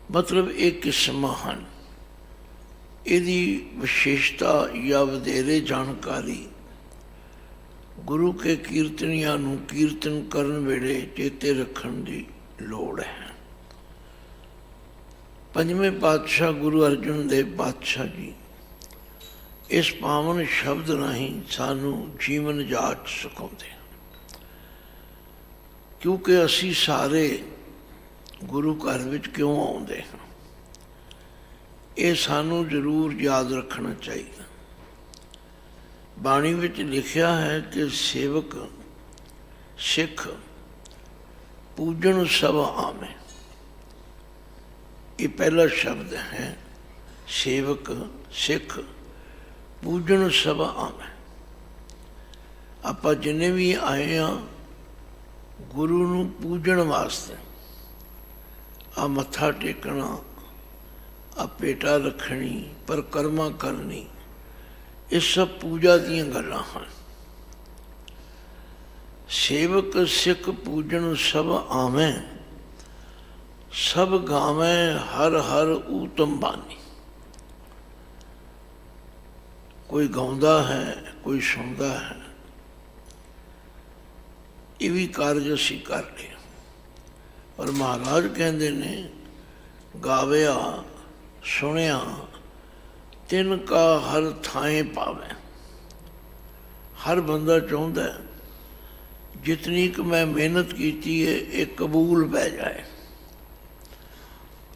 मतलब ये किस्मां हैं। इहदी विशेषता या वधेरे जानकारी गुरु के कीर्तनियां नूं कीर्तन करन वेले चेते रखण दी लोड़ है। पंजवें पातशाह गुरु अर्जन देव पातशाह जी इस पावन शब्द राही सानू जीवन जाच सिखाते हैं, क्योंकि असी सारे गुरु घर विच क्यों आउंदे हैं, ये सानू जरूर याद रखना चाहिए। बाणी विच लिखिया है कि सेवक सिख पूजन सब आवे। ये पहला शब्द है, सेवक सिख पूजन सब आवे। आपां जिन्ने भी आए हैं गुरु नूं पूजन वास्ते, आ मत्था टेकना, आ पेटा रखनी, परिक्रमा करनी, ये सब पूजा दीयां गल्लां हैं। सेवक सिख पूजन सब आवें, सब गावें हर हर ऊतम बानी। कोई गाउंदा है, कोई सुनता है, ये भी कार्य असीं कर रहे। पर महाराज कहते ने गाविया सुनिया तिन का हर थाएं पावे। हर बंदा चाहता है जितनी कि मैं मेहनत की है ये कबूल पै जाए,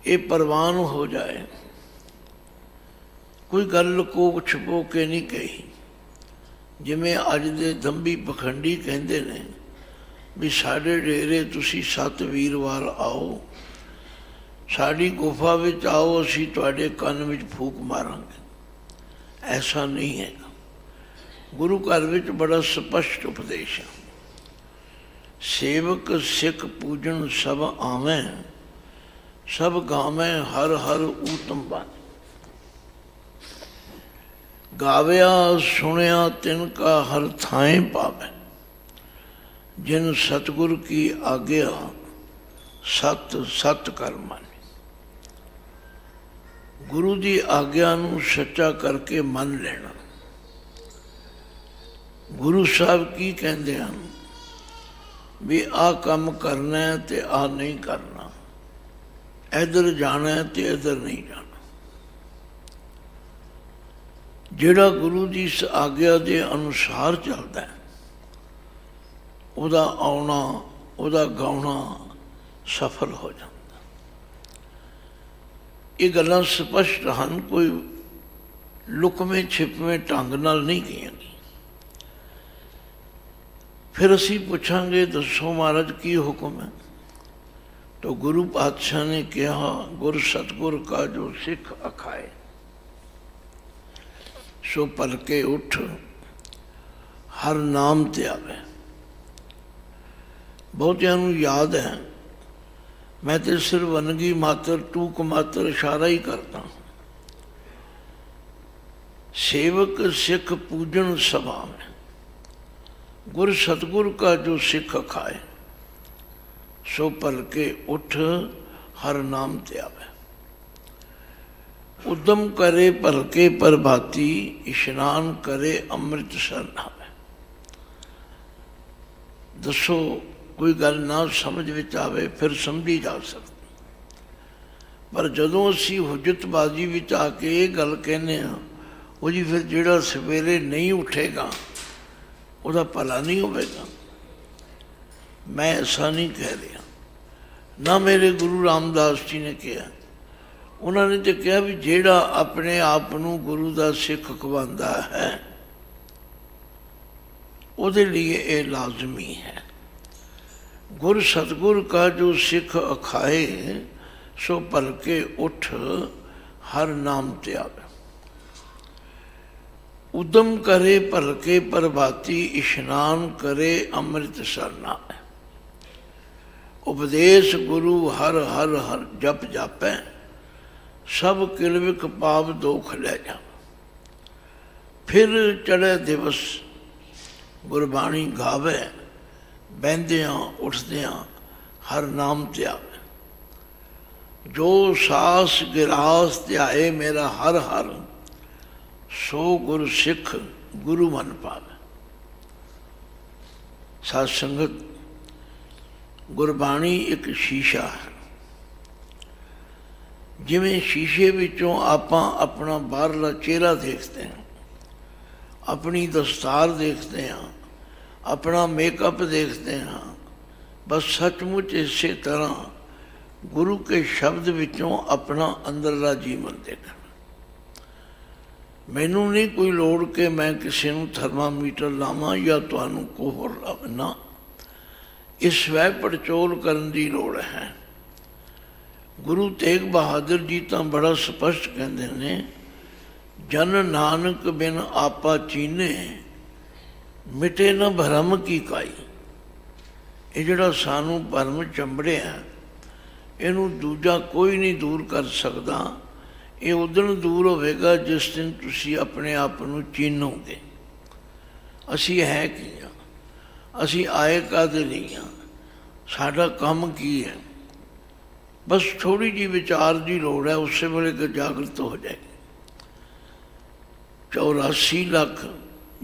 ये परवान हो जाए। कोई गल लुको छुपो के नहीं कही। जिमें अज दे दंभी पखंडी कहते ने भी साढ़े डेरे तुसी 7 वीरवार आओ, साड़ी गुफा विच आओ, असी तुहाडे कन विच फूक मारांगे। ऐसा नहीं है। गुरु घर विच बड़ा स्पष्ट उपदेश है। सेवक सिख पूजन सब आवें, सब गावें हर हर ऊतम बानी। गाविया सुनिया तिन का हर थाएं पावे, जिन सतगुर की आज्ञा सत सत कर मानी। गुरु की आज्ञा नूं सच्चा करके मन लेना। गुरु साहब की कहते हैं भी आ काम करना है तो आ नहीं करना, इधर जाना है तो इधर नहीं जाना। जिहड़ा गुरु की इस आज्ञा के अनुसार चलता है उहदा आउणा उहदा गाउणा सफल हो जाता। ये गल्लां स्पष्ट हैं, कोई लुकवें छिपवें ढंग नाल नहीं कहियां। फिर असी पूछांगे दसो महाराज की हुक्म है। तो गुरु पातशाह ने कहा गुर सतगुर का जो सिख अखाए, सो पलके उठ हर नाम ते आवे। बहुतियां नूं याद है, मैं तो सिर्फ वनगी मात्र टूक मात्र इशारा ही करता हूँ। सेवक सिख पूजन सभा में गुर सतगुर का जो सिख खाए, सो पलके उठ हर नाम ते आवे। उद्यम करे पलके प्रभाती, इशनान करे अमृत सर नावे। दसो कोई गल ना समझ विच आवे फिर समझी जा सकती, पर जदों असी हुज्जतबाजी विच आके ये गल कहने वो जी फिर जिहड़ा सवेरे नहीं उठेगा उसका भला नहीं होगा। मैं ऐसा नहीं कह रहा, ना मेरे गुरु रामदास जी ने कहा। उन्होंने तो कहा भी जेड़ा अपने आप को गुरु का सिख कहवांदा है उसदे लिए ये लाजमी है। गुर सतगुर का जो सिख अखाए, सो पलके उठ हर नाम ते आवे। उद्यम करे पलके प्रभाती, इशनान करे अमृत सर नावे। उपदेश गुरु हर हर हर जप जापै, सब किलविक पाप दोख लै जा। फिर चढ़े दिवस गुरबाणी गावे, बहदियाँ उठदियाँ हर नाम ते आवे। जो सास गिरास ध्याए मेरा हर हर, सो गुर सिख गुरु मन पावे। साध संगत, गुरबाणी एक शीशा है। जिमें शीशे विचों आपां अपना बाहरला चेहरा देखते हैं, अपनी दस्तार देखते हैं, अपना मेकअप देखते हैं, बस सचमुच इसे तरह गुरु के शब्द विचों अपना अंदरला जीवन देखना। मैनू नहीं कोई लोड़ के मैं किसी नूं थर्मामीटर लावां या तुहानूं कोई होर लावां ना। इस स्वै पड़चोल करन दी लोड़ है। गुरु तेग बहादुर जी तो बड़ा स्पष्ट कहते हैं, जन नानक बिन आपा चीने, मिटे न भरम की काई। ये जिहड़ा सानू भरम चंबड़िया, इनू दूजा कोई नहीं दूर कर सकता। ये उदन दूर होगा जिस दिन तुसी अपने आप को चीनोगे। असी है की हाँ, असी आए कादे नहीं हाँ, साडा काम की है। बस थोड़ी जी विचार की लोड़ है, उस वेले जागृत हो जाएगी। 84 लाख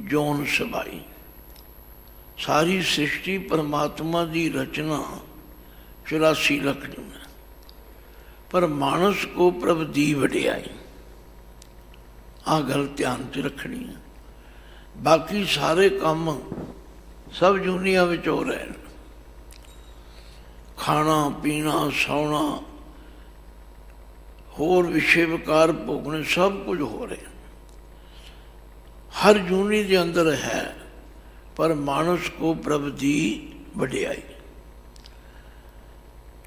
जौन सबाई, सारी सृष्टि परमात्मा की रचना 84 लाख जून है, पर मानस को प्रभ दी वडियाई। आ गल ध्यान च रखनी है। बाकी सारे काम सब जूनिया में हो रहे हैं। खाना पीना सौना होर विषय विकार भोगने सब कुछ हो रहे हैं, हर जूनी के अंदर है। पर मानस को प्रभ दी वडियाई,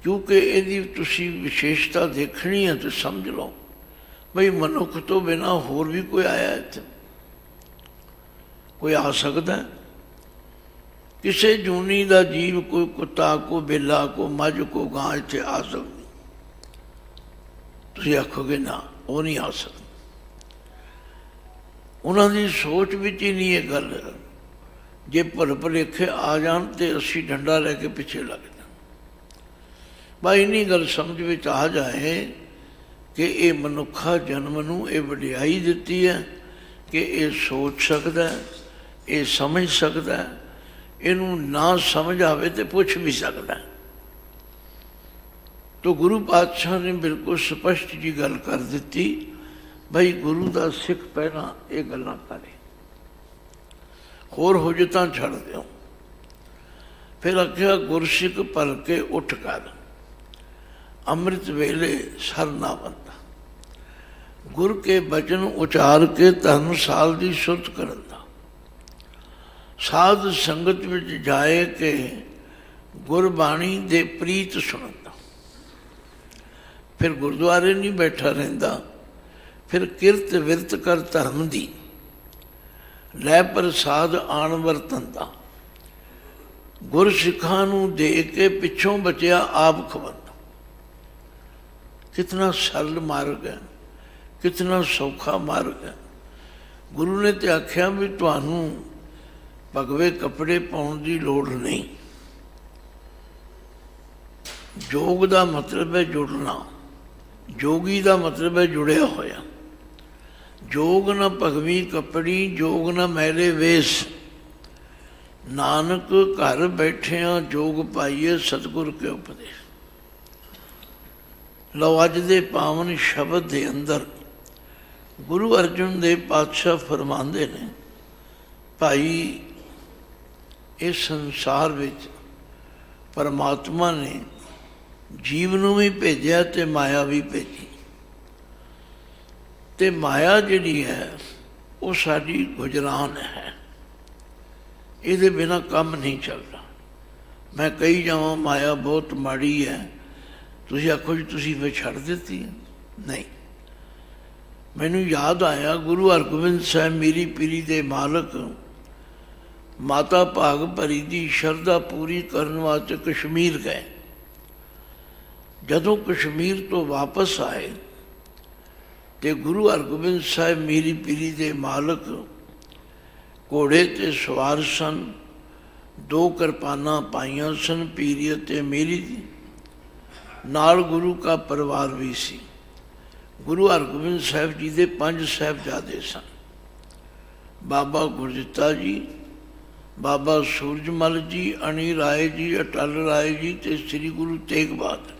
क्योंकि यदि तुसी विशेषता देखनी है तो समझ लो भाई मनुख तो बिना होर भी कोई आया इत्थे, कोई आ सकता है। किसी जूनी का जीव, कोई कुत्ता, कोई बिल्ला, कोई मझ, कोई गां इत्थे आ सकती। तुसी आखोगे ना वो नहीं आ सकता, उन्होंने सोच विच ही नहीं ये गल। जे भल भुलेखे आ जान तो असी डंडा लैके पिछे लग जाए। भाई इन्नी गल समझ में आ जाए कि ये मनुखा जन्म नूं ये वडियाई दिती है कि ये सोच सकता है, ये समझ सकता है, इनू ना समझ आवे तो पूछ भी सकता है। तो गुरु पातशाह ने बिल्कुल स्पष्ट जी गल कर दी, भाई गुरु का सिख पहला ये गल्लां करे, होर हुजतां छड़ दिओ। फिर आख्या गुरसिख भल के उठ कर, अमृत वेले सर ना बंदा। गुर के बचन उचार के धर्मसाल की सुध करन दा, साध संगत में जाए के गुरबाणी दे प्रीत सुनन दा। फिर गुरुद्वारे नहीं बैठा रहिंदा, फिर किरत विरत कर धर्म दी, लै प्रसाद आण वरतन दा। गुर सिखां नूं दे के पिछों बचिया आप खवंदा। कितना सरल मार्ग है, कितना सौखा मार्ग है। गुरु ने तो आख्या भी तुहानू भगवे कपड़े पाउण की लोड़ नहीं। जोग का मतलब है जुड़ना, जोगी का मतलब है जुड़िया होया। जोग न भगवी कपड़ी, जोग न मैले वेश। नानक घर बैठिया जोग पाइए सतगुर के उपदेश। लो अज दे पावन शब्द के अंदर गुरु अर्जन देव पातशाह फरमाते ने, भाई इस संसार विच परमात्मा ने जीव नूं भी भेजा ते माया भी भेजी। ते माया जिहड़ी है वो साडी गुजरान है, इहदे बिना काम नहीं चलता। मैं कही जावां माया बहुत माड़ी है, तुसी आखो जी तुसी फिर छड़ दिती है, नहीं। मैनू याद आया गुरु हरगोबिंद साहब मेरी पीरी दे मालक माता भाग भरी दी शरधा पूरी करने वास्ते कश्मीर गए। जदों कश्मीर तो वापस आए तो गुरु हरगोबिंद साहब मेरी पीरी दे मालक घोड़े ते सवार सन, 2 किरपाना पाइया सन पीरी ते मेरी दी। नाल गुरु का परिवार भी सी। गुरु हरगोबिंद साहिब जी के 5 साहिबजादे सन। बाबा गुरदित्ता जी, बाबा सूरजमल जी, अणी राय जी, अटल राय जी ते श्री गुरु तेग बहादुर।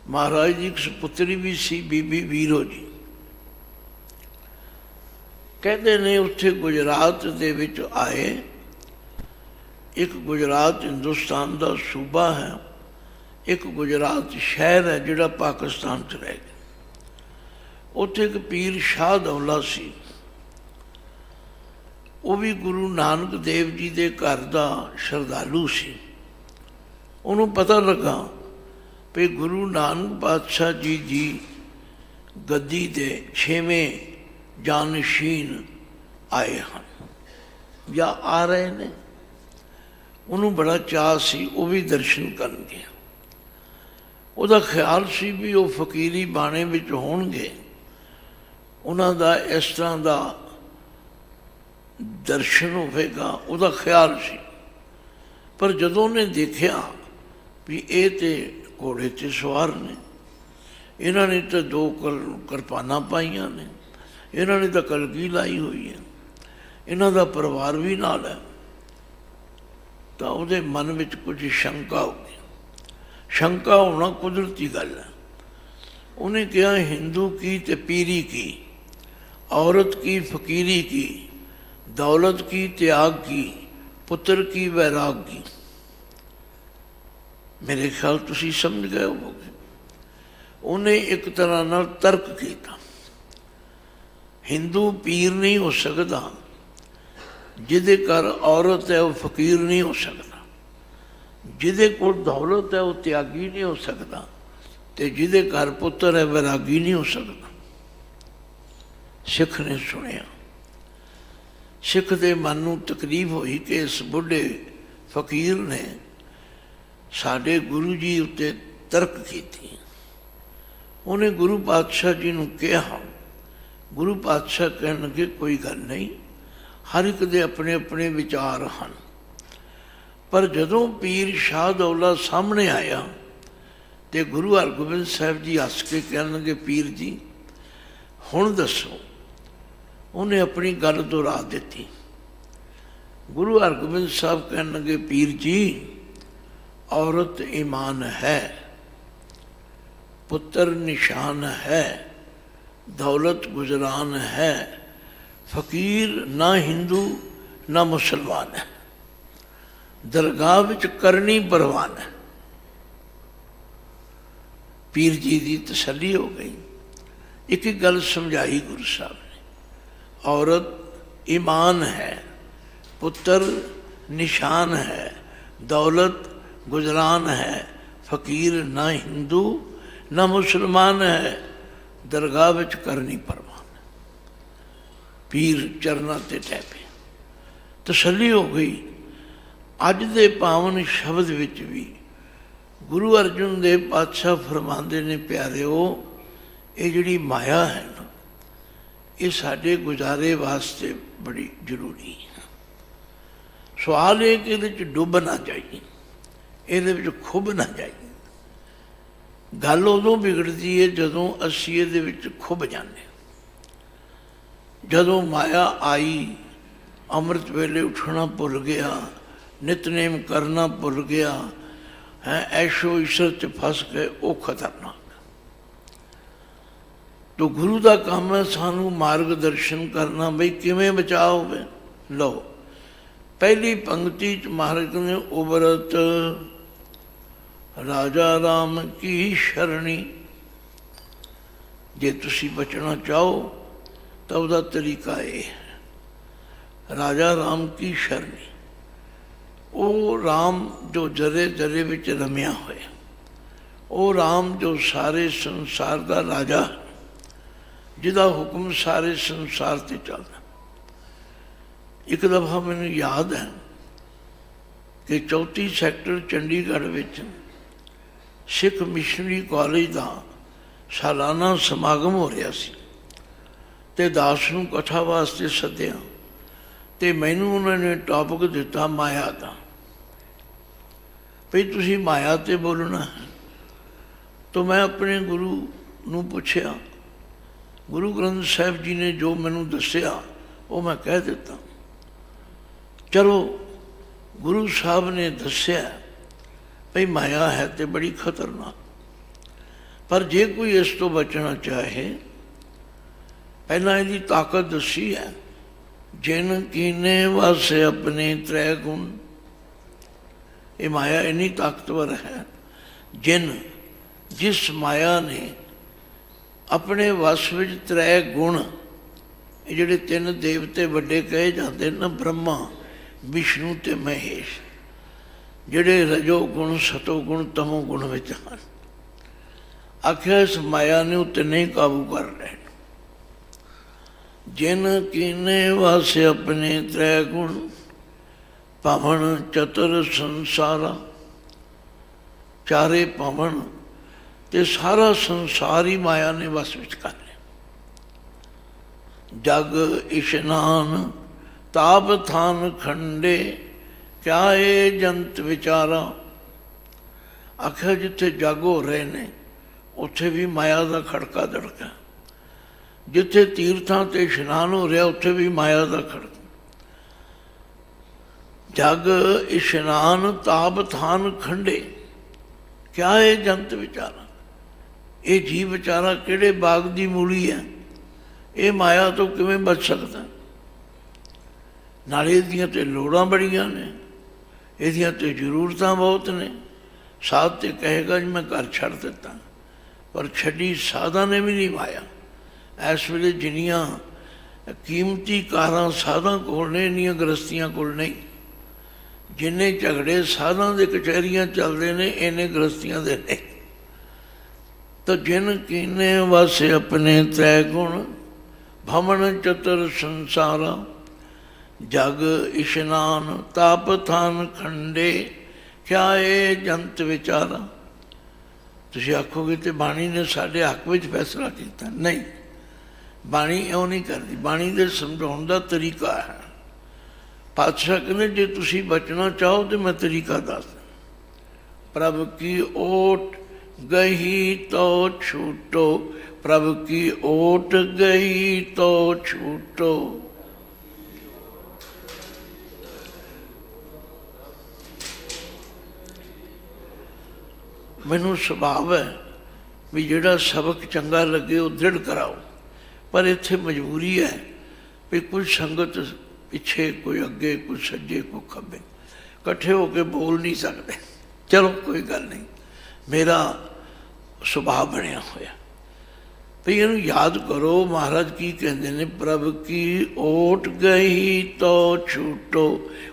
महाराज जी एक सुपुत्री भी सी, बीबी वीरो जी। कहते ने उत्थे गुजरात दे विच आए। एक गुजरात हिंदुस्तान का सूबा है, एक गुजरात शहर है जिहड़ा पाकिस्तान च रह गया। उत्थे एक पीर शाह दौला सी, वो भी गुरु नानक देव जी के घर का श्रद्धालु सी। उन्होंने पता लगा भी गुरु नानक पातशाह जी गद्दी के 6वें जानशीन आए हैं या आ रहे हैं। उन्होंने बड़ा चाह सी, वो भी दर्शन कर गया। उसका ख्याल सी भी वो फकीरी बाणे विच होणगे, उन्हां दा इस तरह का दर्शन होगा, उसका ख्याल सी। पर जदों ने देखा भी ये तो घोड़े ते सवार ने, इन्होंने तो 2 किरपाना पाइया ने, इन्होंने तो कलगी लाई हुई है, इन्हों का परिवार भी नाल है। तो उसके मन में कुछ शंका हो गई। शंका होना कुदरती गल है। उन्हें कहा हिंदू की ते पीरी की, औरत की फकीरी की, दौलत की त्याग की, पुत्र की वैराग की। मेरे ख्याल तुसी समझ गए होगे। उन्हें एक तरह नाल तर्क किया, हिंदू पीर नहीं हो सकता, जिदे घर औरत है वह फकीर नहीं हो सकता, जिदे को दौलत है वह त्यागी नहीं हो सकता, तो जिदे घर पुत्र है वैरागी नहीं हो सकता। सिख ने सुनिया, सिख के मन में तकलीफ हुई कि इस बुढ़े फकीर ने साढ़े गुरु जी उत्ते तर्क की। उन्हें गुरु पातशाह जी ने कहा, गुरु पातशाह कहन लगे कोई गल नहीं, हर एक दे अपने अपने विचार हैं। पर जदों पीर शाह दौला सामने आया तो गुरु हरगोबिंद साहिब जी हस के कहन लगे, पीर जी हुण दसो। उन्हें अपनी गल दोहरा दी। गुरु हरगोबिंद साहब कहन लगे, पीर जी औरत ईमान है, पुत्र निशान है, दौलत गुजरान है, फकीर ना हिंदू ना मुसलमान है, दरगाह विच करनी परवान है। पीर जी की तसल्ली हो गई। एक ही गल समझाई गुरु साहब ने, औरत ईमान है, पुत्र निशान है, दौलत गुजरान है, फकीर ना हिंदू ना मुसलमान है, दरगाह विच करनी परवान है। पीर चरना ते टैपे, तसल्ली हो गई। अज दे पावन शब्द विच भी गुरु अर्जन देव पातशाह फरमाते ने, प्यारिओ ये जिहड़ी माया है ना, ये साडे गुजारे वास्ते बड़ी जरूरी है। सवाल है कि ये डुब ना जाइए, ये खुब ना जाइए। गल उदों बिगड़ती है जदों असीं इहदे विच खुब जाने। जदों माया आई, अमृत वेले उठना भुल गया, नितनेम करना भुल गया, है ऐशो इशरत फस गए, वो खतरनाक। तो गुरु का काम है सानू मार्गदर्शन करना, बई किवें बचाव होवे। लो पहली पंक्ति च महाराज ने उबरत राजा राम की शरणी। जे तुसी बचना चाहो तो वह तरीका ये है, राजा राम की शरणी। वो राम जो जरे जरे विच रमिया होए, वो राम जो सारे संसार का राजा, जिदा हुक्म सारे संसार से चलता। एक दफा मैंने याद है कि 34 सैक्टर चंडीगढ़ विच सिख मिशनरी कॉलेज का सालाना समागम हो रहा सी, ते दास नूं कथा वास्ते सद्या, ते मैनू उन्होंने टॉपिक दिता माया का, भई तुसीं माया ते बोलना है। तो मैं अपने गुरु ਨੂੰ ਪੁੱਛਿਆ, गुरु ग्रंथ साहिब जी ने जो मैनू दसिया वो मैं कह दिता। चलो गुरु साहब ने दसिया भाई माया है तो बड़ी खतरनाक, पर जे कोई इस तो बचना चाहे, पहला इसकी ताकत दसी है, जिन कीने वासे अपने त्रै गुण। ये माया इन्नी ताकतवर है, जिन जिस माया ने अपने वस विच त्रै गुण, जिहड़े तीन देवते वड्डे कहे जाते ना, ब्रह्मा विष्णु ते महेश, जिहड़े रजो गुण सतो गुण तमो गुण विच हन, आख्या इस माया ने उत्ते नहीं काबू कर रहे। जिन कीने वासे अपने त्रै गुण, पवन चतुर संसारा। चारे पवन ते सारा संसार ही माया ने वस विच कर लिया। जग इशनान ताप थान खंडे, क्या ये जंत विचारा। आखिर जिथे जग हो रहे ने उत्थे भी माया का खड़का दड़का, जिथे तीर्थां ते इशनान हो रहा उत्थे भी माया का खड़का। जग इशनान ताप थान खंडे, क्या ये जंत विचारा। ये जी विचारा किहड़े बाग की मूली है, ये माया तो किवें बच सकता। नाले इहदियां ते लोड़ां बड़ियां ने, इहदियां ते जरूरतां बहुत ने। साध ते कहेगा जी मैं घर छड़ दिता, पर छड्डी साधा ने भी नहीं माया। इस वेले जिन्नियां कीमती कारां साधां कोल ने, इन्नियां गृहस्थियां कोल नहीं। जिन्ने झगड़े साधां दे कचहरियां चलते हैं, इन्ने गृहस्थियां दे नहीं। तो जिन कीने वासे अपने त्रै गुण, भमन चतुर संसारा। जग इशनान ताप थान खंडे, क्या ये जंत विचारा। तुसीं आखोगे तो बाणी ने साडे हक विच फैसला किया, नहीं, बाणी इउं नहीं करती। बाणी दे समझाउण दा तरीका है। पातशाह कहते जे तुसीं बचना चाहो तो मैं तरीका दस। प्रभ की ओट गही तो छूटो, प्रभ की ओट गई तो छूटो। मैनू सुभाव है भी जिहड़ा सबक चंगा लगे वो दृढ़ कराओ, पर इत्थे मजबूरी है भी कुछ संगत पिछे, कोई अगे, कोई सज्जे, कोई खब्बे, इकट्ठे होके बोल नहीं सकते। चलो कोई गल नहीं, मेरा सुभाव बनया होया। तो इनू याद करो महाराज की कहते ने, प्रभ की ओट गई तो छूटो,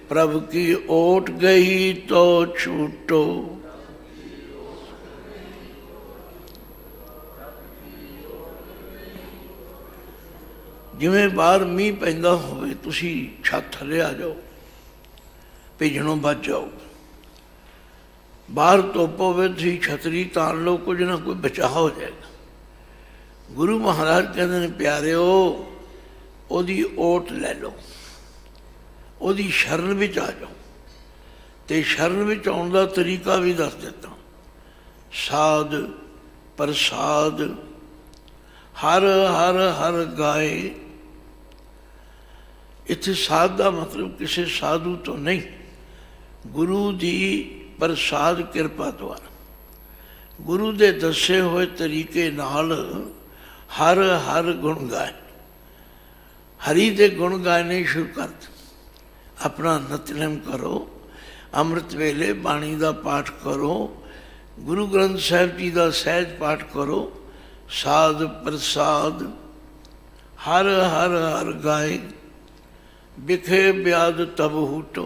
प्रभ की ओट गई तो छूटो। जिवें बाहर मीह पैंदा होवे, तुसी छत थले आ जाओ, भीजणों बच जाओ। बाहर धुप होवे, तुसी छतरी तान लो, कुछ ना कोई बचाव हो जाएगा। गुरु महाराज कहते हैं प्यारिओ, ओदी ओट ले लो, ओदी शरण विच आ जाओ। तो शरण विच आउण दा तरीका भी दस दिता। साध प्रसाद हर हर हर गाए। इत्थे साध का मतलब किसी साधु तो नहीं, गुरु की प्रसाद किरपा द्वारा, गुरु के दसे हुए तरीके नाल हर हर गुण गाए। हरि के गुण गाने शुरू कर दे। अपना नितनेम करो, अमृत वेले बाणी का पाठ करो, गुरु ग्रंथ साहिब जी का सहज पाठ करो। साध प्रसाद हर हर हर गाए, बिखे ब्याद तब हूटो।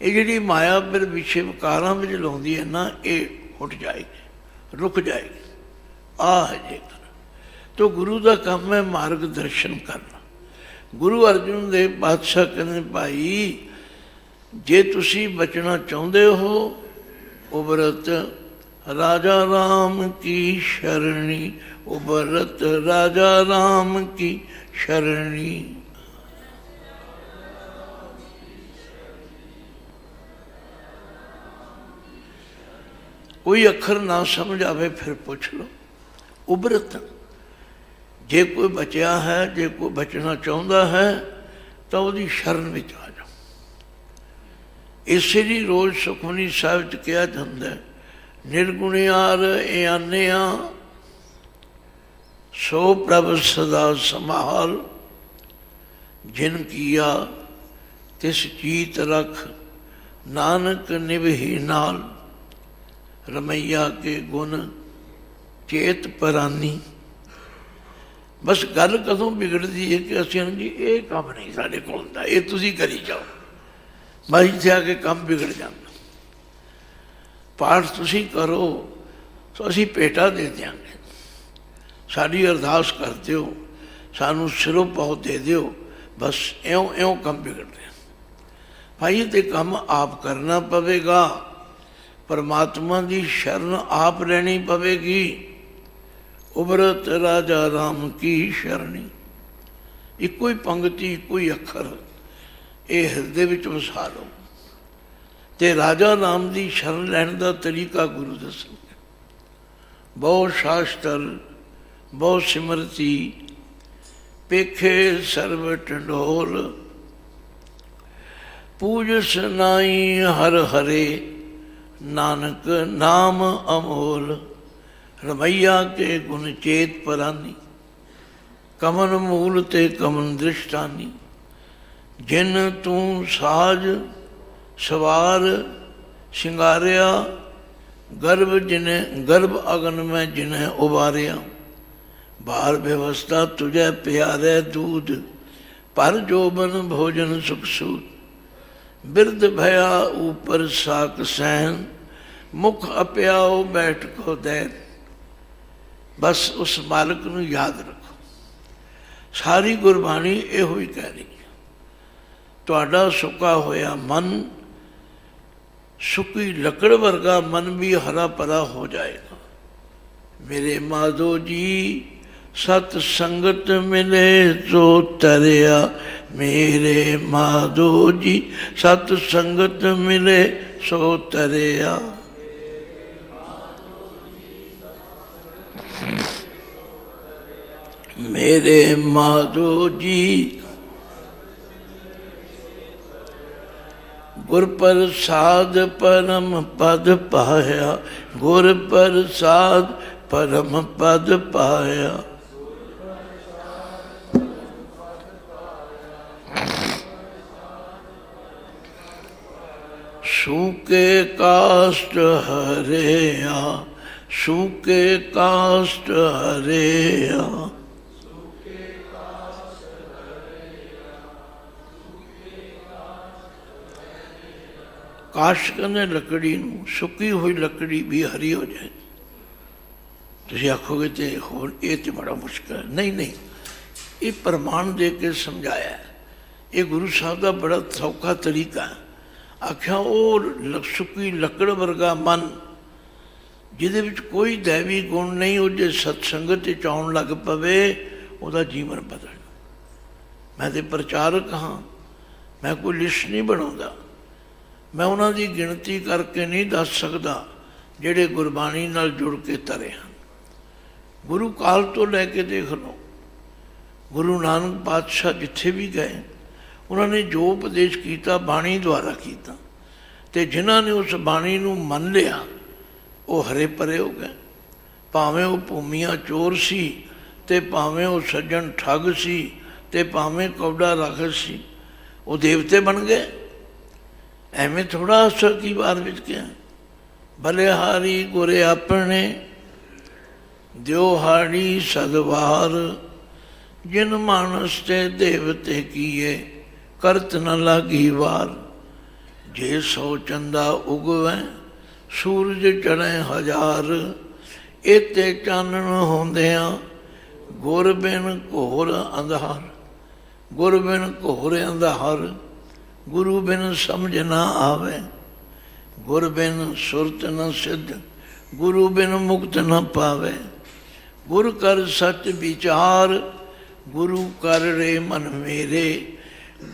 ये जी माया फिर विषय विकारां में लाउंदी है ना, ये उठ जाएगी, रुक जाएगी। आ है जेकर तो गुरु का काम है मार्गदर्शन करना। गुरु अर्जुन देव पातशाह कहते भाई, जे तुसी बचना चाहते हो, उबरत राजा राम की शरणी, उबरत राजा राम की शरणी। कोई अखर ना समझ आवे फिर पुछ लो। उबरत जे कोई बचिया है, जे कोई बचना चाहता है तो उसकी शरण में आ जाओ। इसे ही रोज़ सुखमनी साहिब च कहा जाता है, निर्गुणियार आनिया सो प्रभ सदा संभाल, जिन किया तिस चीत रख, नानक निभही नाल, रमैया के गुण चेत परानी। बस गल कदों बिगड़ती है कि असं जी ये काम नहीं साढ़े को होता, ये तुसी करी जाओ, बस इत्थे आके काम बिगड़ जाता। पाठ तुसी करो तो असी भेटा दे देंगे, साड़ी अरदास कर दो, सानू सिरों पाओ दे दो, बस इयों इयों काम बिगड़ रहे। भाई तो काम आप करना पवेगा, परमात्मा की शरण आप लेनी पवेगी। उबरत राजा राम की शरणी, एको ही पंक्ति एको ही अखर ये हृदय विच वसा लो। ते राजा राम की शरण लैण का तरीका गुरु दसणगे। बहु शास्त्र बहु सिमरती, पेखे सर्व टंडोल, पूजस नाई हर हरे, नानक नाम अमोल, रमैया के गुण चेत परानी, कमन मूल ते कमन दृष्टानी, जिन तू साज सवार सिंगारिया, गर्भ जिन्हें गर्भ अगन में जिन्हें उबारिया, बार व्यवस्था तुझे प्यारे दूध, पर जोबन भोजन सुख सूद, बिरद भया ऊपर साक सहन, मुख अप्याओ बैठ को दैन। बस उस मालिक नूं याद रखो। सारी गुरबाणी इहो ही कह रही है, तुहाडा सुका होया मन, सुकी लकड़ वर्गा मन भी हरा भरा हो जाएगा। मेरे माधो जी सत संगत मिले तो तरिया, मेरे माधो जी सत संगत मिले सो तरिया। मेरे माधो जी गुर प्रसाद परम पद पाया, गुर प्रसाद परम पद पाया। सूके काष्ट हरेया, सूके काष्ट हरेया। काश कहने लकड़ी नूं, सुकी हुई लकड़ी भी हरी हो जाए। तुसीं आखोगे तो होर ये तो बड़ा मुश्किल है। नहीं नहीं, ये प्रमाण दे के समझाया है। ये गुरु साहब का बड़ा सौखा तरीका है। आख्या वो सुकी लकड़ वर्गा मन, जिहदे विच कोई दैवी गुण नहीं, वो जे सत्संगत च आउण लग पवे उहदा जीवन बदल। मैं तो प्रचारक हाँ, मैं कोई लिस्ट नहीं बनाउंदा, मैं उन्हों की गिनती करके नहीं दस सकता जिहड़े गुरबाणी नाल जुड़ के तरे हैं। गुरु काल तो लैके देख लो, गुरु नानक पातशाह जिथे भी गए उन्होंने जो उपदेश किया बाणी द्वारा किया, तो जिन्हों ने उस बाणी नूं मन लिया वो हरे परे हो गए। भावें वो भूमिया चोर सी, ते भावें वो सज्जन ठग सी, ते भावें कौड़ा राखस सी, वो देवते बन गए। एवें थोड़ा असर की बार विच क्या, बलिहारी गुरे अपने, द्योहाड़ी सदवार, जिन मानस ते देवते किए, करत न लागी वार। जे सौ चंदा उगवे, सूरज चढ़े हजार, इते चानण होंदिया, गुर बिन घोर अंधार। गुर बिन घोर अंधार, गुरु बिन समझ ना आवे, गुर बिन सुरत न सिद्ध, गुरु बिन मुक्त न पावे। गुर कर सच विचार, गुरु कर रे मन मेरे।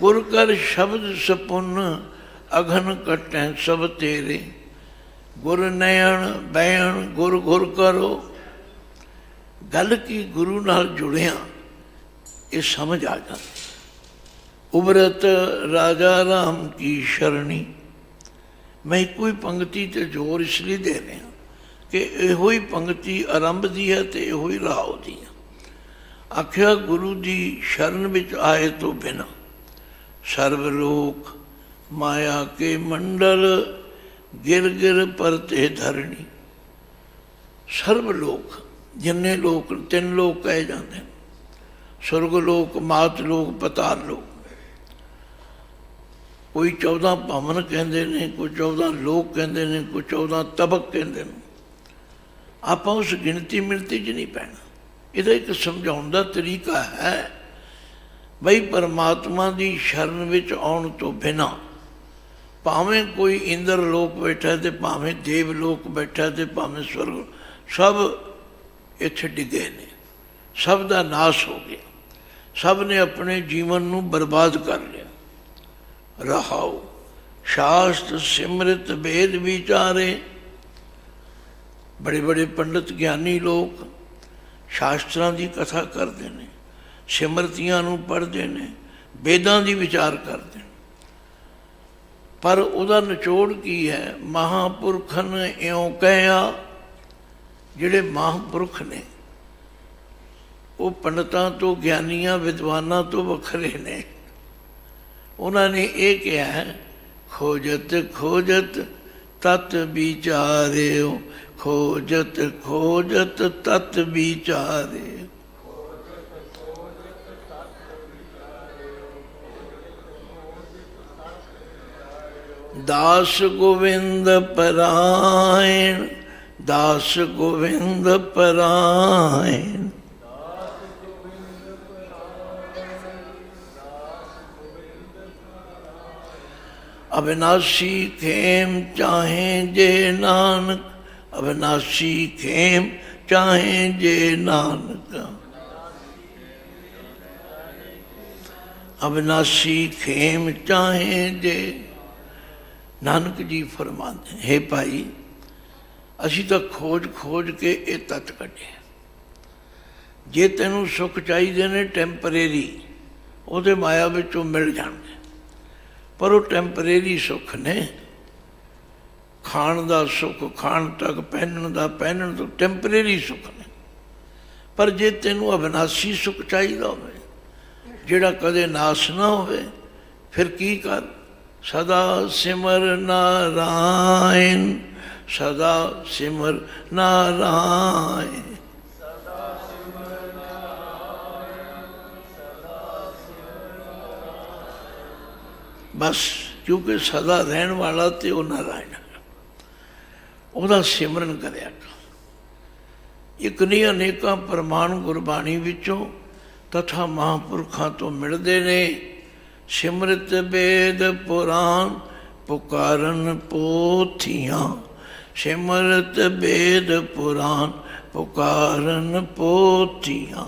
गुर कर शब्द सपुन, अघन कटें सब तेरे। ਗੁਰ ਨੈਣ ਬੈਣ ਗੁਰ ਗੁਰ ਕਰੋ। ਗੱਲ ਕੀ ਗੁਰੂ ਨਾਲ ਜੁੜਿਆ ਇਹ ਸਮਝ ਆ ਜਾਂਦੀ। ਉਬਰਤ ਰਾਜਾ ਰਾਮ ਕੀ ਸ਼ਰਣੀ। ਮੈਂ ਇੱਕੋ ਹੀ ਪੰਗਤੀ ਤੇ ਜ਼ੋਰ ਇਸ ਲਈ ਦੇ ਰਿਹਾ ਕਿ ਇਹੋ ਹੀ ਪੰਗਤੀ ਆਰੰਭ ਦੀ ਹੈ ਤੇ ਇਹੋ ਹੀ ਰਾਹ ਦੀ ਹੈ। ਆਖਿਆ ਗੁਰੂ ਦੀ ਸ਼ਰਨ ਵਿੱਚ ਆਏ ਤੋਂ ਬਿਨਾਂ ਸਰਬ ਲੋਕ ਮਾਇਆ ਕੇ ਮੰਡਲ ਗਿਰ ਗਿਰ ਪਰਤੇ ਧਰਣੀ। ਸਰਬ ਲੋਕ ਜਿੰਨੇ ਲੋਕ, ਤਿੰਨ ਲੋਕ ਕਹੇ ਜਾਂਦੇ, ਸੁਰਗ ਲੋਕ, ਮਾਤ ਲੋਕ, ਪਤਾਲ ਲੋਕ। ਕੋਈ 14 ਭਵਨ ਕਹਿੰਦੇ ਨੇ, ਕੋਈ 14 ਲੋਕ ਕਹਿੰਦੇ ਨੇ, ਕੋਈ 14 ਤਬਕ ਕਹਿੰਦੇ ਨੇ। ਆਪਾਂ ਉਸ ਗਿਣਤੀ ਮਿਣਤੀ 'ਚ ਨਹੀਂ ਪੈਣਾ। ਇਹਦਾ ਇੱਕ ਸਮਝਾਉਣ ਦਾ ਤਰੀਕਾ ਹੈ ਬਈ ਪਰਮਾਤਮਾ ਦੀ ਸ਼ਰਨ ਵਿੱਚ ਆਉਣ ਤੋਂ ਬਿਨਾਂ ਭਾਵੇਂ ਕੋਈ ਇੰਦਰ ਲੋਕ ਬੈਠਾ ਤੇ ਭਾਵੇਂ ਦੇਵ ਲੋਕ ਬੈਠਾ ਤੇ ਭਾਵੇਂ ਸਵਰਗ, ਸਭ ਇੱਥੇ ਡਿੱਗੇ ਨੇ, ਸਭ ਦਾ ਨਾਸ਼ ਹੋ ਗਿਆ, ਸਭ ਨੇ ਆਪਣੇ ਜੀਵਨ ਨੂੰ ਬਰਬਾਦ ਕਰ ਲਿਆ। ਰਹਾਉ ਸ਼ਾਸਤਰ ਸਿਮਰਿਤ ਵੇਦ ਵਿਚਾਰੇ। ਬੜੇ ਬੜੇ ਪੰਡਿਤ ਗਿਆਨੀ ਲੋਕ ਸ਼ਾਸਤਰਾਂ ਦੀ ਕਥਾ ਕਰਦੇ ਨੇ, ਸਿਮਰਤੀਆਂ ਨੂੰ ਪੜ੍ਹਦੇ ਨੇ, ਵੇਦਾਂ ਦੀ ਵਿਚਾਰ ਕਰਦੇ ਨੇ, ਪਰ ਉਹਦਾ ਨਿਚੋੜ ਕੀ ਹੈ? ਮਹਾਂਪੁਰਖਨ ਇਉਂ ਕਹਿਆ। ਜਿਹੜੇ ਮਹਾਂਪੁਰਖ ਨੇ ਉਹ ਪੰਡਤਾਂ ਤੋਂ, ਗਿਆਨੀਆਂ, ਵਿਦਵਾਨਾਂ ਤੋਂ ਵੱਖਰੇ ਨੇ। ਉਹਨਾਂ ਨੇ ਇਹ ਕਿਹਾ, ਖੋਜਤ ਖੋਜਤ ਤਤ ਵਿਚਾਰਿਓ, ਖੋਜਤ ਖੋਜਤ ਤਤ ਵਿਚਾਰਿਓ। ਦਾਸ ਗੋਵਿੰਦ ਪਰਾਇਣ, ਦਾਸ ਗੋਵਿੰਦ ਪਰਾਇਣ। ਅਬਿਨਾਸੀ ਖੇਮ ਚਾਹੇ ਜੇ ਨਾਨਕ, ਅਬਿਨਾਸੀ ਖੇਮ ਚਾਹੇ ਜੇ ਨਾਨਕ। ਅਬਿਨਾਸੀ ਖੇਮ ਚਾਹੇ ਜੇ। ਨਾਨਕ ਜੀ ਫਰਮਾਉਂਦੇ, ਹੇ ਭਾਈ ਅਸੀਂ ਤਾਂ ਖੋਜ ਖੋਜ ਕੇ ਇਹ ਤੱਤ ਕੱਢਿਆ। ਜੇ ਤੈਨੂੰ ਸੁੱਖ ਚਾਹੀਦੇ ਨੇ ਟੈਂਪਰੇਰੀ, ਉਹਦੇ ਮਾਇਆ ਵਿੱਚੋਂ ਮਿਲ ਜਾਣਗੇ, ਪਰ ਉਹ ਟੈਂਪਰੇਰੀ ਸੁੱਖ ਨੇ। ਖਾਣ ਦਾ ਸੁੱਖ ਖਾਣ ਤੱਕ, ਪਹਿਨਣ ਦਾ ਪਹਿਨਣ ਤੋਂ, ਟੈਂਪਰੇਰੀ ਸੁੱਖ ਨੇ। ਪਰ ਜੇ ਤੈਨੂੰ ਅਬਿਨਾਸੀ ਸੁੱਖ ਚਾਹੀਦਾ ਹੋਵੇ, ਜਿਹੜਾ ਕਦੇ ਨਾਸ਼ ਨਾ ਹੋਵੇ, ਫਿਰ ਕੀ ਕਰ? ਸਦਾ ਸਿਮਰ ਨਾਰਾਇਣ, ਸਦਾ ਸਿਮਰ ਨਾਰਾਇਣ। ਬਸ, ਕਿਉਂਕਿ ਸਦਾ ਰਹਿਣ ਵਾਲਾ ਤੇ ਉਹ ਨਾਰਾਇਣ, ਉਹਦਾ ਸਿਮਰਨ ਕਰਿਆ। ਇੱਕ ਨਹੀਂ ਅਨੇਕਾਂ ਪ੍ਰਮਾਣ ਗੁਰਬਾਣੀ ਵਿੱਚੋਂ ਤਥਾ ਮਹਾਂਪੁਰਖਾਂ ਤੋਂ ਮਿਲਦੇ ਨੇ। ਸਿਮਰਤ ਵੇਦ ਪੁਰਾਨ ਪੁਕਾਰਨ ਪੋਥੀਆਂ, ਸਿਮਰਤ ਵੇਦ ਪੁਰਾਨ ਪੁਕਾਰਨ ਪੋਥੀਆਂ।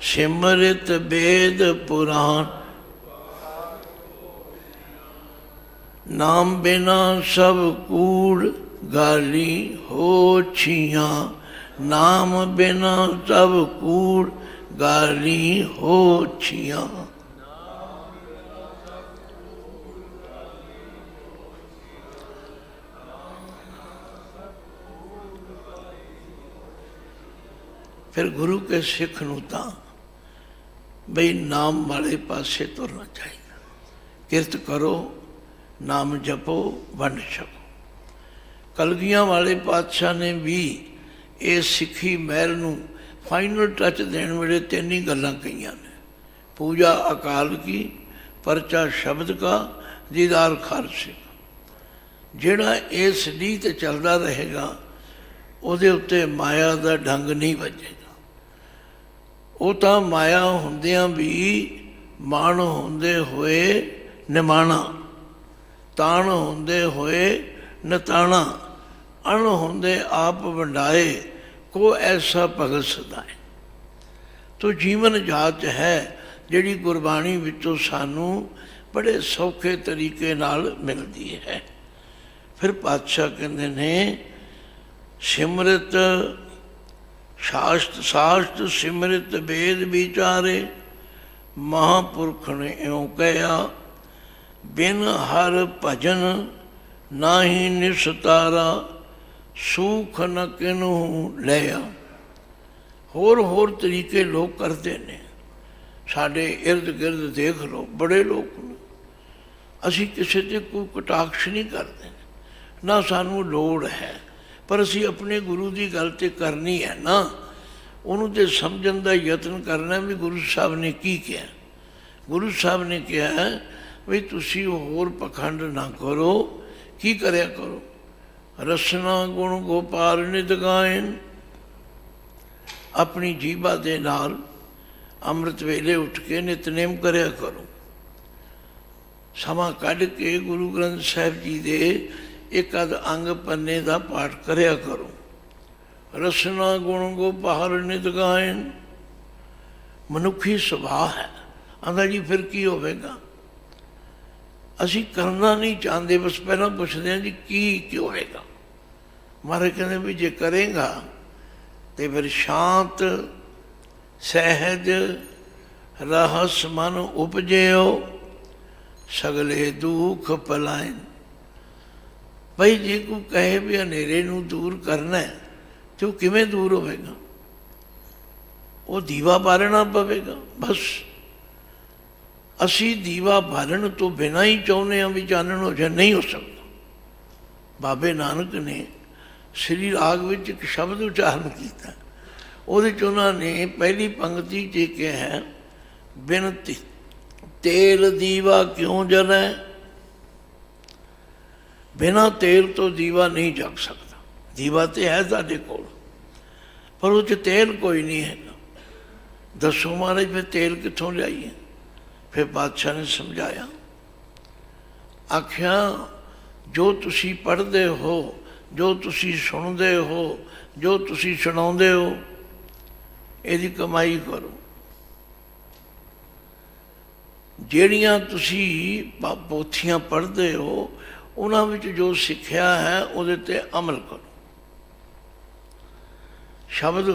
ਸਿਮਰਤ ਵੇਦ ਪੁਰਾਨ ਨਾਮ ਬਿਨਾ ਸਭ ਕੂੜ ਗਾਲੀ ਹੋਛੀਆਂ, ਨਾਮ ਬਿਨਾ ਸਭ ਕੂੜ ਗਾਲੀ ਹੋਛੀਆਂ। ਫਿਰ ਗੁਰੂ ਕੇ ਸਿੱਖ ਨੂੰ ਤਾਂ ਬਈ ਨਾਮ ਵਾਲੇ ਪਾਸੇ ਤੁਰਨਾ ਚਾਹੀਦਾ। ਕਿਰਤ ਕਰੋ, ਨਾਮ ਜਪੋ, ਵੰਡ ਛਕੋ। ਕਲਗੀਆਂ ਵਾਲੇ ਪਾਤਸ਼ਾਹ ਨੇ ਵੀ ਇਹ ਸਿੱਖੀ ਮਹਿਲ ਨੂੰ ਫਾਈਨਲ ਟੱਚ ਦੇਣ ਵੇਲੇ ਤਿੰਨ ਹੀ ਗੱਲਾਂ ਕਹੀਆਂ ਨੇ। ਪੂਜਾ ਅਕਾਲ ਕੀ, ਪਰਚਾ ਸ਼ਬਦ ਕਾ, ਦੀਦਾਰ ਖਾਲਸੇ। ਜਿਹੜਾ ਇਸ ਲੀਹ 'ਤੇ ਚੱਲਦਾ ਰਹੇਗਾ ਉਹਦੇ ਉੱਤੇ ਮਾਇਆ ਦਾ ਡੰਗ ਨਹੀਂ ਵੱਜੇਗਾ। ਉਹ ਤਾਂ ਮਾਇਆ ਹੁੰਦਿਆਂ ਵੀ ਮਾਣ ਹੁੰਦੇ ਹੋਏ ਨਿਮਾਣਾ, ਤਾਣ ਹੁੰਦੇ ਹੋਏ ਨਤਾਣਾ, ਅਣ ਹੁੰਦੇ ਆਪ ਵੰਡਾਏ, ਕੋ ਐਸਾ ਭਗਤ ਸਦਾਏ। ਤੋ ਜੀਵਨ ਜਾਚ ਹੈ ਜਿਹੜੀ ਗੁਰਬਾਣੀ ਵਿੱਚੋਂ ਸਾਨੂੰ बड़े सौखे तरीके नाल मिलती है। फिर पातशाह कहते ने सिमरत शास्त्र शास्त्र सिमरत वेद विचारे, महापुरख ने इउं कहा बिन हर भजन नाही निस्तारा, सूख न किनू लिया। होर तरीके लोग करते ने, साढ़े इर्द गिर्द देख लो बड़े लोग ने, असी किसी से कोई कटाक्ष नहीं करते ना, सानू लोड़ है, पर असी अपने गुरु की गल तो करनी है ना, उन्होंने तो समझण का यत्न करना भी गुरु साहब ने की कहा। गुरु साहब ने कहा भी तुसी होर पखंड ना करो, की करया करो, रसना गुण गोपाल नित गायन, अपनी जीभा दे नाल अमृत वेले उठ के नितनेम करया करो, समा कढ़ के गुरु ग्रंथ साहिब जी दे एक अध अंग पन्ने का पाठ करया करो, रसना गुण गोपाल नित गायन। मनुखी सुभाव है, आंदा जी फिर की होवेगा, असी करना नहीं चाहते, बस पहला पुछते हैं जी की होएगा। महाराज कहते भी जे करेगा तो फिर शांत सहज रहस मन उपजेओ, सगले दुख पलायन। भाई जे कोई कहे भी हनेरे नूं दूर करना है तो किवें दूर होवेगा, वो दीवा बालना पवेगा। बस असी दीवा बालन तो बिना ही चाहते हैं भी चानन हो जाए, नहीं हो सकता। बाबे नानक ने श्री राग विच एक शब्द उच्चारण किया, ਉਹਦੇ 'ਚ ਉਹਨਾਂ ਨੇ ਪਹਿਲੀ पंक्ति 'ਚ ਕਿਹਾ है बिन तेल दीवा क्यों जले, बिना तेल तो दीवा नहीं जग सकता। दीवा तो है साढ़े कोल, पर उस तेल कोई नहीं है। दसो महाराज फिर तेल कितों लियाइए। फिर बादशाह ने समझाया, आख्या जो तुसी पढ़ते हो, जो तुसी सुनते हो, जो तुसी सुनाते हो, ਇਹਦੀ कमाई करो। ਜਿਹੜੀਆਂ ਤੁਸੀਂ ਪੋਥੀਆਂ ਪੜ੍ਹਦੇ ਹੋ ਉਹਨਾਂ ਵਿੱਚ ਜੋ ਸਿੱਖਿਆ ਹੈ ਉਹਦੇ ਤੇ ਅਮਲ ਕਰੋ। ਸ਼ਬਦ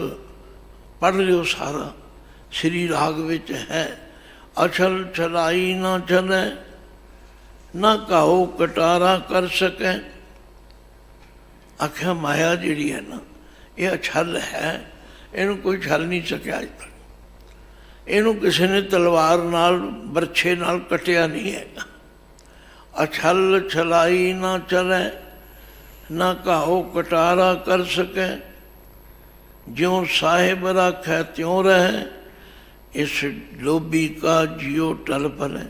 ਪੜ੍ਹ ਲਿਓ ਸਾਰਾ, ਸ੍ਰੀ ਰਾਗ ਵਿੱਚ ਹੈ। ਅਛਲ ਛਲਾਈ ਨਾ ਚਲੇ, ਨਾ ਘਾਓ ਕਟਾਰਾ ਕਰ ਸਕੇ। ਆਖਿਆ ਮਾਇਆ ਜਿਹੜੀ ਹੈ ਨਾ, ਇਹ ਅਛਲ ਹੈ, ਇਹਨੂੰ ਕੋਈ ਛਲ ਨਹੀਂ ਸਕਿਆ ਅੱਜ ਤੱਕ। ਇਹਨੂੰ ਕਿਸੇ ਨੇ ਤਲਵਾਰ ਨਾਲ ਬਰਛੇ ਨਾਲ ਕੱਟਿਆ ਨਹੀਂ ਹੈਗਾ। ਅਛਲ ਛਲਾਈ ਨਾ ਚਲੇ, ਨਾ ਘਾਓ ਕਟਾਰਾ ਕਰ ਸਕੇ। ਜਿਉਂ ਸਾਹਿਬ ਰਾਖੈ ਤਿਉਂ ਰਹਿ, इस लोभी का जियो टल पले।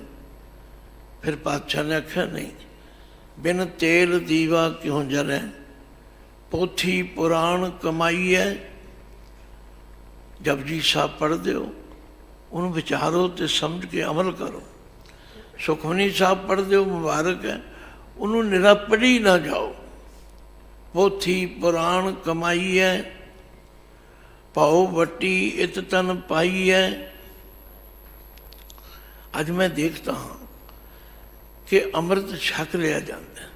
फिर पातशाह ने आख्या नहीं, बिन तेल दीवा क्यों जले, पोथी पुराण कमाई है। जपजी साहब पढ़ते हो, उन विचारो तो समझ के अमल करो। सुखमनी साहब पढ़ते हो, मुबारक है, उन्होंने निरा पढ़ी ना जाओ। पोथी पुराण कमाई है, पाओ वटी इत तन पाई है। अज मैं देखता हाँ कि अमृत छक लिया जाता है,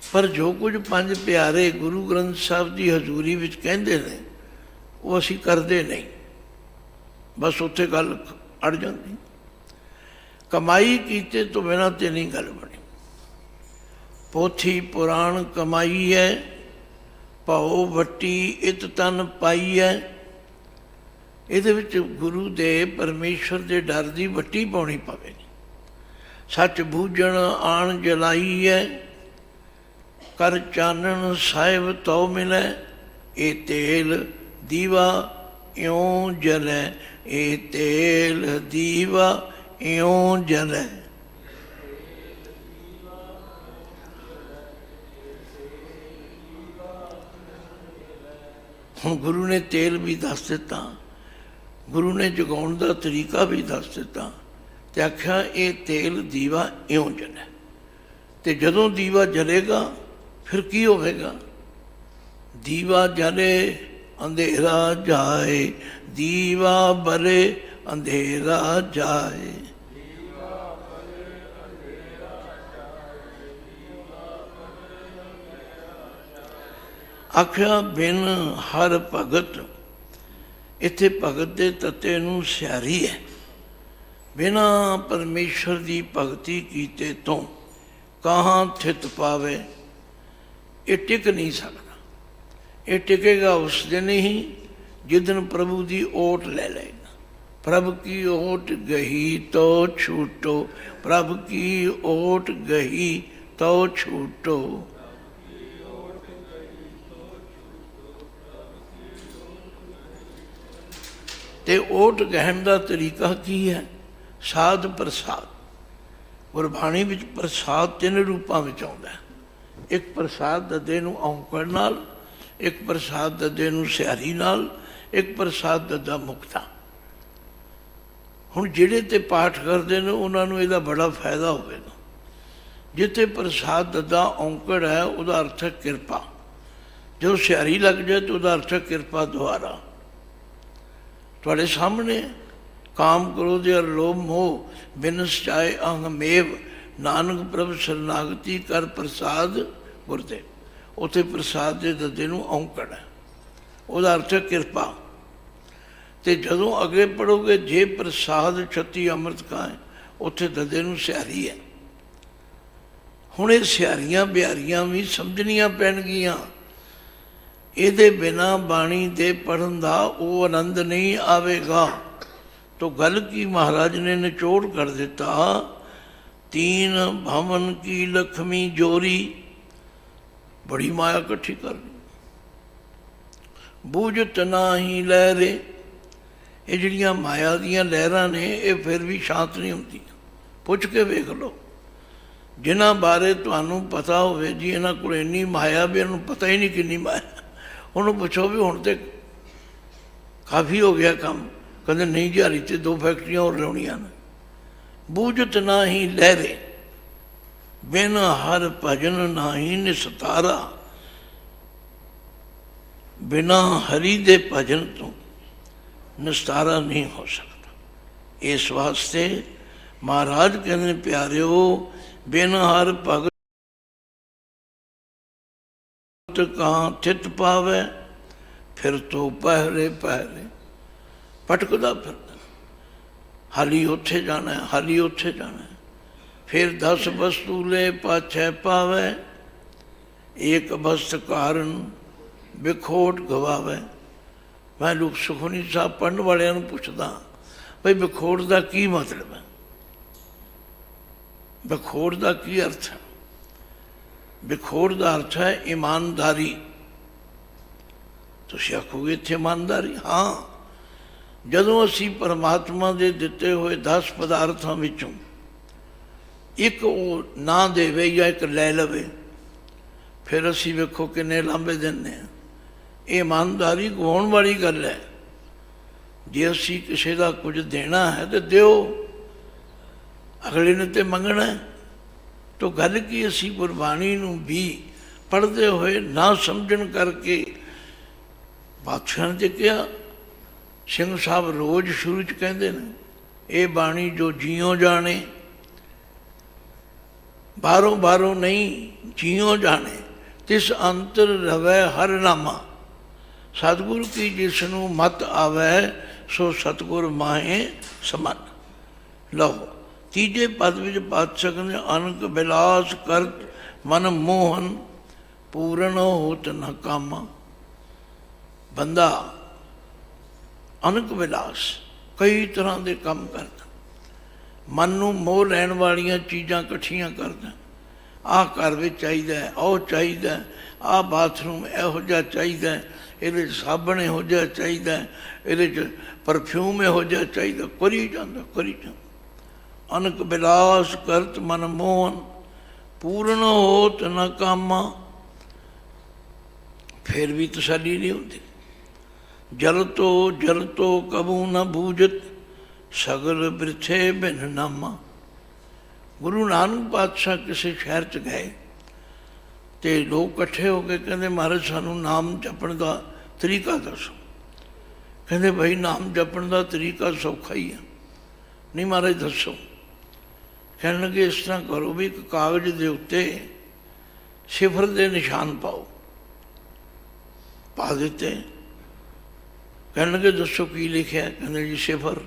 पर जो कुछ पंज प्यारे गुरु ग्रंथ साहब की हजूरी विच कहते हैं वो असी करते नहीं। बस उत्थे गल अड़ जाती। कमाई कीते तो बिना ते नहीं गल बनी। पोथी पुराण कमाई है, पाओ वटी इत तन पाई है। ਇਹਦੇ ਵਿੱਚ ਗੁਰੂ ਦੇ ਪਰਮੇਸ਼ਰ ਦੇ ਡਰ ਦੀ ਵੱਟੀ ਪਾਉਣੀ ਪਵੇਗੀ। ਸੱਚ ਬੂਝਣ ਆਣ ਜਲਾਈ ਹੈ, ਕਰ ਚਾਨਣ ਸਾਹਿਬ ਤਉ ਮਿਲੈ। ਇਹ ਤੇਲ ਦੀਵਾ ਇਉਂ ਜਲੈ, ਇਹ ਤੇਲ ਦੀਵਾ ਇਉਂ ਜਲੈ। ਹੁਣ ਗੁਰੂ ਨੇ ਤੇਲ ਵੀ ਦੱਸ ਦਿੱਤਾ, गुरु ने जगाउण का तरीका भी दस दिता। तो आख्या ये तेल दीवा इउं जले। तो जदों दीवा जलेगा फिर की होगा? दीवा जले अंधेरा जाए, दीवा बले अंधेरा जाए। आख्या बिन हर भगत, इत्थे भगत के तत्ते नूं सियारी है। बिना परमेश्वर की भगती कीते तो कहाँ थित पावे, ये टिक नहीं सकता। ये टिकेगा उस दिन ही जिस दिन प्रभु की ओट ले लेगा। प्रभु की ओट गही तो छूटो, प्रभु की ओट गही तो छूटो। ते ओट गहन का तरीका की है? साध प्रसाद। गुरबाणी विच प्रसाद तीन रूपों में आता है। एक प्रसाद ददे नूं औंकड़ नाल, एक प्रसाद ददे नूं सियारी नाल, एक प्रसाद ददा मुक्ता। हुण जिहड़े ते पाठ करते हैं उन्होंने इसका बड़ा फायदा होगा। जिथे प्रसाद ददा औंकड़ है उसका अर्थ है किरपा। जो सियारी लग जाए तो उसका अर्थ है किरपा द्वारा। तुहाडे सामने काम क्रोध और लोभ मोह बिनस चाहे अंग मेव, नानक प्रभ शरनागति कर प्रसाद गुरदेव। उत्थे प्रसाद के ददे नूं औंकड़ है, उसका अर्थ है किरपा। तो जदों अगे पढ़ोगे जे प्रसाद छत्ती अमृत खाए, उत्थे ददे नूं सियारी है। हुण ये सियारियां बिहारियां भी समझनियां पैणगियां। इहदे बिना बाणी दे पढ़न दा वो आनंद नहीं आवेगा। तो गल की महाराज ने निचोड़ कर दिता, तीन भवन की लक्ष्मी जोरी, बड़ी माया इकट्ठी कर ली। बूझत ना ही लहरे, ये जिहड़ियां माया दीयां लहरां ने ये फिर भी शांत नहीं होंदी। पुछ के वेख लो जिन्हां बारे तुहानूं पता होवे जी इन्हां कोल इन्नी माया भी इन्हां पता ही नहीं किन्नी माया। उन्होंने पुछो भी हुण ते काफ़ी हो गया काम, कहते नहीं झारी ते 2 फैक्ट्रियां और लाउणियां ने। बूझत ना ही लहरे, बिन हर भजन ना ही निस्तारा। बिना हरि दे भजन तो निस्तारा नहीं हो सकता। इस वास्ते महाराज कहते प्यारिओ, बिन हर भगत कहाँ थित पावे, फिर तो पहरे पहरे भटकदा फिरदा। हाली उत्थे जाना है, हाली उत्थे जाना है। फिर 10 वस्तु ले पाछे पावे, एक वस्त कारण बिखोट गवावे। मैं लोग सुखमनी साहब पढ़न वालियां नूं पुछदा, भाई बिखोट का की मतलब है? बिखोट का की अर्थ है? बिखोट का अर्थ है ईमानदारी। तुसीं आखोगे इत्थे ईमानदारी? हाँ, जदों असी परमात्मा के दिते हुए 10 पदार्थों विचों एक वो ना देवे या एक लै लवे, फिर असी वेखो किन्ने लांभे दिंदे हैं। ईमानदारी गवाउण वाली गल है। जे असी किसी का कुछ देना है तो दिओ, अगले ने तो मंगना है। तो गल की असी गुरबाणी नूं भी पढ़ते हुए ना समझण करके बादशाह ने कहा, सिंह साहब रोज़ शुरू च कहते हैं, ये बाणी जो जियों जाने, बारों बारों नहीं जियों जाने, तिस अंतर रवै हर नामा। सतगुरु की जिसनों मत आवे, सो सतगुर माहे समन। लो तीजे पद विच पातशाह कहते अनक बिलास करत मन मोहन, पूर्ण होत न कामा। बंदा अनक बिलास कई तरह के काम करता, मन नूं मोह लैण वालियां चीज़ां इकट्ठियां करदा। आह घर विच चाहीदा, ओह चाहीदा, आह बाथरूम इहो जिहा चाहीदा, इहदे साबण इहो जिहा चाहीदा, इहदे च परफ्यूम इहो जिहा चाहीदा, करी जांदा करी जांदा। अनक बिलास करत मन मोहन, पूर्ण होत न कामा। फिर भी तसल्ली नहीं होती। जल तो कबू न बूझत, सगल बिरथे बिन नामा। गुरु नानक पातशाह किसी शहर च गए तो लोग इकट्ठे हो गए, कहते महाराज सानू नाम जपण का तरीका दसो। कहते भाई नाम जपण का तरीका सौखा ही है। नहीं महाराज दसो। कहने लगे इस तरह करो भी एक कागज के उत्ते सिफर के निशान पाओ, ਪਾ ਦਿੱਤੇ। ਕਹਿਣ ਲੱਗੇ ਦੱਸੋ ਕੀ ਲਿਖਿਆ? ਕਹਿੰਦੇ ਜੀ ਸਿਫਰ।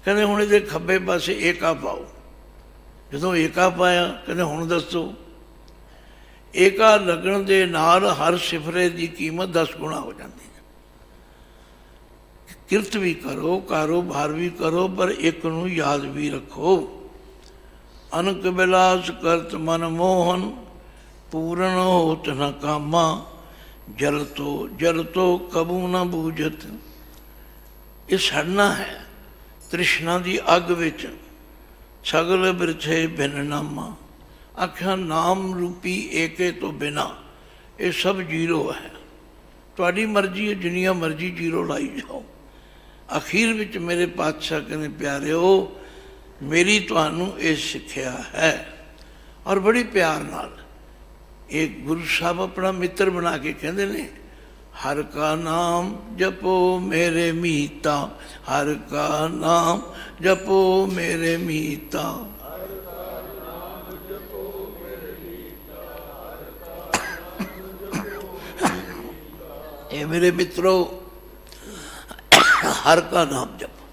ਕਹਿੰਦੇ ਹੁਣ ਇਹਦੇ ਖੱਬੇ ਪਾਸੇ ਏਕਾ ਪਾਓ। ਜਦੋਂ ਏਕਾ ਪਾਇਆ ਕਹਿੰਦੇ ਹੁਣ ਦੱਸੋ। ਏਕਾ ਲੱਗਣ ਦੇ ਨਾਲ ਹਰ ਸਿਫਰੇ ਦੀ ਕੀਮਤ 10 ਗੁਣਾ ਹੋ ਜਾਂਦੀ ਹੈ। ਕਿਰਤ ਵੀ ਕਰੋ, ਕਾਰੋਬਾਰ ਵੀ ਕਰੋ, ਪਰ ਇੱਕ ਨੂੰ ਯਾਦ ਵੀ ਰੱਖੋ। ਅਨਕ ਬਿਲਾਸ ਕਰਤ ਮਨ ਮੋਹਨ, ਪੂਰਨ ਹੋਤ ਨ ਕਾਮਾ। ਜਲ ਤੋ ਕਬੂ ਨਾ ਬੂਝਤ। ਇਹ ਸੜਨਾ ਹੈ ਤ੍ਰਿਸ਼ਨਾ ਦੀ ਅੱਗ ਵਿੱਚ। ਸਗਲ ਬਿਰਥੇ ਬਿਨ ਨਾਮਾ। ਆਖਿਆ ਨਾਮ ਰੂਪੀ ਏਕੇ ਤੋਂ ਬਿਨਾ ਇਹ ਸਭ ਜੀਰੋ ਹੈ। ਤੁਹਾਡੀ ਮਰਜ਼ੀ ਹੈ, ਜਿੰਨੀਆਂ ਮਰਜ਼ੀ ਜੀਰੋ ਲਾਈ ਜਾਓ। ਅਖੀਰ ਵਿੱਚ ਮੇਰੇ ਪਾਤਸ਼ਾਹ ਕਹਿੰਦੇ ਪਿਆਰਿਓ ਮੇਰੀ ਤੁਹਾਨੂੰ ਇਹ ਸਿੱਖਿਆ ਹੈ। ਔਰ ਬੜੀ ਪਿਆਰ ਨਾਲ ਇਹ ਗੁਰੂ ਸਾਹਿਬ ਆਪਣਾ ਮਿੱਤਰ ਬਣਾ ਕੇ ਕਹਿੰਦੇ ਨੇ, ਹਰ ਕਾ ਨਾਮ ਜਪੋ ਮੇਰੇ ਮੀਤਾ। ਹਰ ਕਾ ਨਾਮ ਜਪੋ ਮੇਰੇ ਮੀਤਾ। ਇਹ ਮੇਰੇ ਮਿੱਤਰੋ ਹਰ ਕਾ ਨਾਮ ਜਪੋ।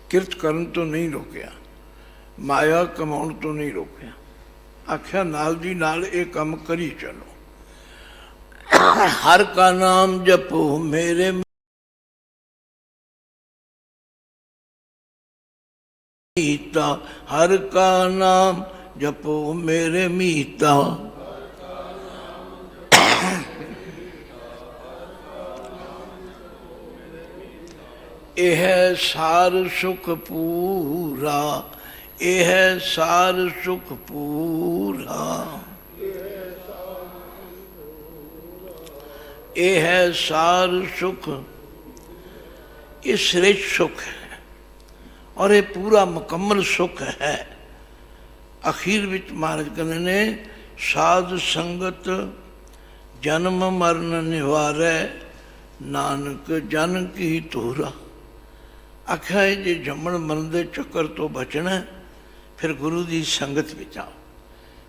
ਕਿਰਤ ਕਰਨ ਤੋਂ ਨਹੀਂ ਰੋਕਿਆ, ਮਾਇਆ ਕਮਾਉਣ ਤੋਂ ਨਹੀਂ ਰੋਕਿਆ। ਆਖਿਆ ਨਾਲ ਦੀ ਨਾਲ ਇਹ ਕੰਮ ਕਰੀ ਚਲੋ। ਹਰ ਕਾ ਨਾਮ ਜਪੋ ਮੇਰੇ ਮੀਤਾ। ਹਰ ਕਾ ਨਾਮ ਜਪੋ ਮੇਰੇ ਮੀਤਾ। ਇਹ ਸਾਰ ਸੁਖ ਪੂਰਾ। ਇਹ ਸਾਰ ਸੁਖ ਪੂਰਾ। ਇਹ ਹੈ ਸਾਰ ਸੁਖ। ਇਹ ਸ੍ਰੇਸ਼ਟ ਸੁਖ ਹੈ ਔਰ ਇਹ ਪੂਰਾ ਮੁਕੰਮਲ ਸੁਖ ਹੈ। ਅਖੀਰ ਵਿੱਚ ਮਹਾਰਾਜ ਕਹਿੰਦੇ ਨੇ, ਸਾਧ ਸੰਗਤ ਜਨਮ ਮਰਨ ਨਿਵਾਰੈ, ਨਾਨਕ ਜਨ ਕੀ ਧੂਰਾ। ਆਖਿਆ ਜੇ ਜੰਮਣ ਮਰਨ ਦੇ ਚੱਕਰ ਤੋਂ ਬਚਣਾ ਫਿਰ ਗੁਰੂ ਦੀ ਸੰਗਤ ਵਿੱਚ ਆਓ,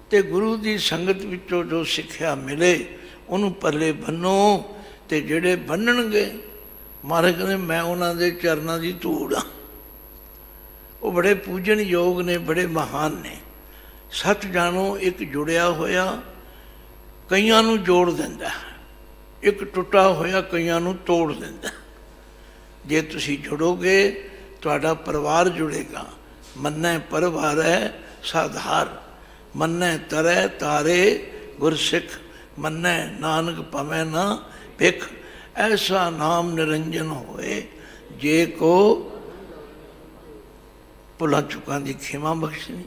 ਅਤੇ ਗੁਰੂ ਦੀ ਸੰਗਤ ਵਿੱਚੋਂ ਜੋ ਸਿੱਖਿਆ ਮਿਲੇ ਉਹਨੂੰ ਪੱਲੇ ਬੰਨੋ। ਅਤੇ ਜਿਹੜੇ ਬੰਨਣਗੇ ਮਹਾਰਾਜ ਕਹਿੰਦੇ ਮੈਂ ਉਹਨਾਂ ਦੇ ਚਰਨਾਂ ਦੀ ਧੂੜ ਹਾਂ। ਉਹ ਬੜੇ ਪੂਜਣਯੋਗ ਨੇ, ਬੜੇ ਮਹਾਨ ਨੇ। ਸੱਚ ਜਾਣੋ ਇੱਕ ਜੁੜਿਆ ਹੋਇਆ ਕਈਆਂ ਨੂੰ ਜੋੜ ਦਿੰਦਾ, ਇੱਕ ਟੁੱਟਾ ਹੋਇਆ ਕਈਆਂ ਨੂੰ ਤੋੜ ਦਿੰਦਾ। ਜੇ ਤੁਸੀਂ ਜੁੜੋਗੇ ਤੁਹਾਡਾ ਪਰਿਵਾਰ ਜੁੜੇਗਾ। ਮੰਨੈ ਪਰਿਵਾਰੈ ਸਾਧਾਰ, ਮੰਨੈ ਤਰੈ ਤਾਰੇ ਗੁਰਸਿੱਖ। ਮੰਨੈ ਨਾਨਕ ਭਵੈ ਨਾ ਭਿਖ, ਐਸਾ ਨਾਮ ਨਿਰੰਜਨ ਹੋਏ ਜੇ ਕੋ ਭੁੱਲਾਂ ਚੁੱਕਾਂ ਦੀ ਖਿਮਾ ਬਖਸ਼ਣੀ।